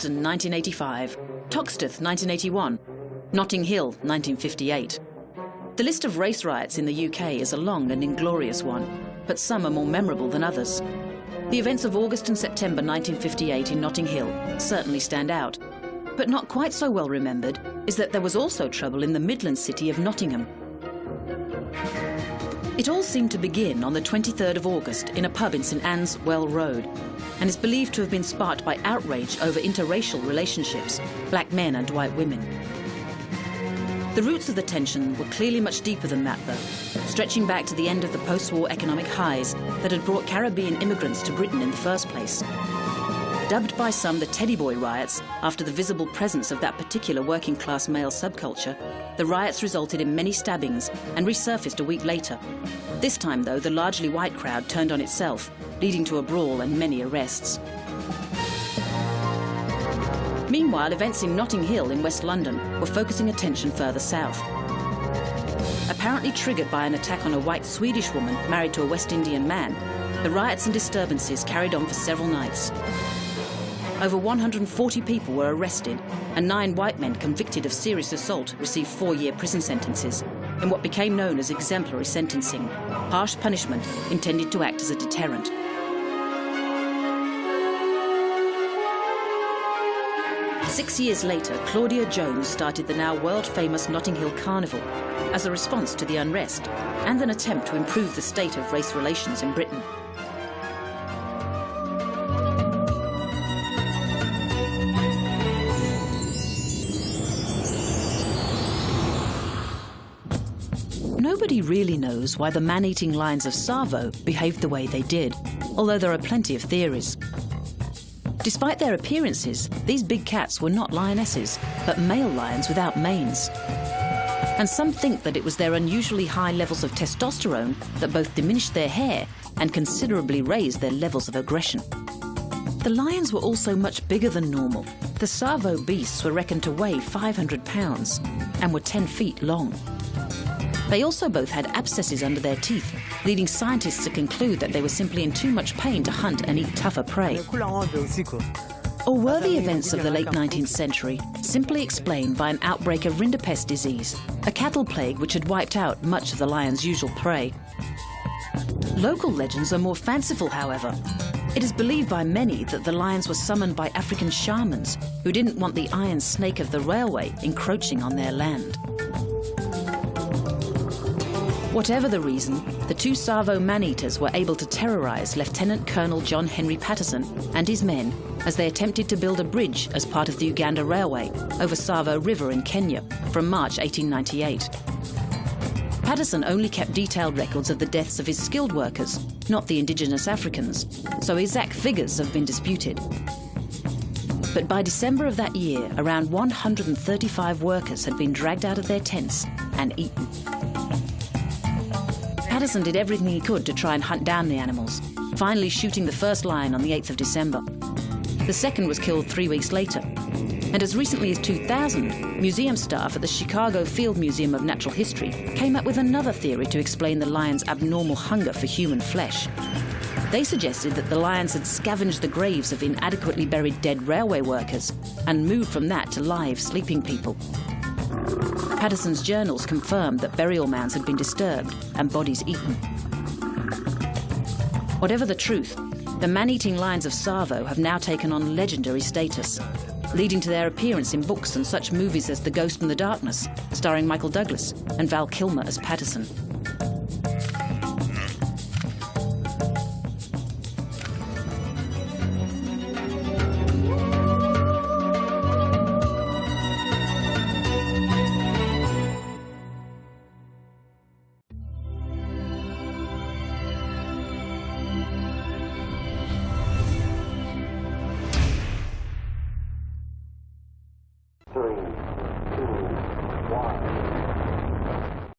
Brixton 1985, Toxteth 1981, Notting Hill 1958. The list of race riots in the UK is a long and inglorious one, but some are more memorable than others. The events of August and September 1958 in Notting Hill certainly stand out, but not quite so well remembered is that there was also trouble in the Midland city of Nottingham. It all seemed to begin on the 23rd of August in a pub in St Anne's Well Road, and is believed to have been sparked by outrage over interracial relationships, black men and white women. The roots of the tension were clearly much deeper than that, though, stretching back to the end of the post-war economic highs that had brought Caribbean immigrants to Britain in the first place. Dubbed by some the Teddy Boy riots after the visible presence of that particular working-class male subculture, the riots resulted in many stabbings and resurfaced a week later. This time, though, the largely white crowd turned on itself, leading to a brawl and many arrests. Meanwhile, events in Notting Hill in West London were focusing attention further south. Apparently triggered by an attack on a white Swedish woman married to a West Indian man, the riots and disturbances carried on for several nights. Over 140 people were arrested, and 9 white men convicted of serious assault received 4-year prison sentences in what became known as exemplary sentencing, harsh punishment intended to act as a deterrent. Six years later, Claudia Jones started the now world-famous Notting Hill Carnival as a response to the unrest and an attempt to improve the state of race relations in Britain. Nobody really knows why the man-eating lions of TSAVO behaved the way they did, although there are plenty of theories. Despite their appearances, these big cats were not lionesses, but male lions without manes. And some think that it was their unusually high levels of testosterone that both diminished their hair and considerably raised their levels of aggression. The lions were also much bigger than normal. The TSAVO beasts were reckoned to weigh 500 pounds and were 10 feet long. They also both had abscesses under their teeth, leading scientists to conclude that they were simply in too much pain to hunt and eat tougher prey. Or were the events of the late 19th century simply explained by an outbreak of rinderpest disease, a cattle plague which had wiped out much of the lion's usual prey? Local legends are more fanciful, however. It is believed by many that the lions were summoned by African shamans who didn't want the iron snake of the railway encroaching on their land. Whatever the reason, the 2 TSAVO man-eaters were able to terrorise Lieutenant Colonel John Henry Patterson and his men as they attempted to build a bridge as part of the Uganda Railway over Tsavo River in Kenya from March 1898. Patterson only kept detailed records of the deaths of his skilled workers, not the indigenous Africans, so exact figures have been disputed. But by December of that year, around 135 workers had been dragged out of their tents and eaten. Patterson did everything he could to try and hunt down the animals, finally shooting the first lion on the 8th of December. The second was killed 3 weeks later. And as recently as 2000, museum staff at the Chicago Field Museum of Natural History came up with another theory to explain the lion's abnormal hunger for human flesh. They suggested that the lions had scavenged the graves of inadequately buried dead railway workers and moved from that to live, sleeping people. Patterson's journals confirmed that burial mounds had been disturbed and bodies eaten. Whatever the truth, the man-eating lions of TSAVO have now taken on legendary status, leading to their appearance in books and such movies as The Ghost in the Darkness, starring Michael Douglas, and Val Kilmer as Patterson. Three, two, one.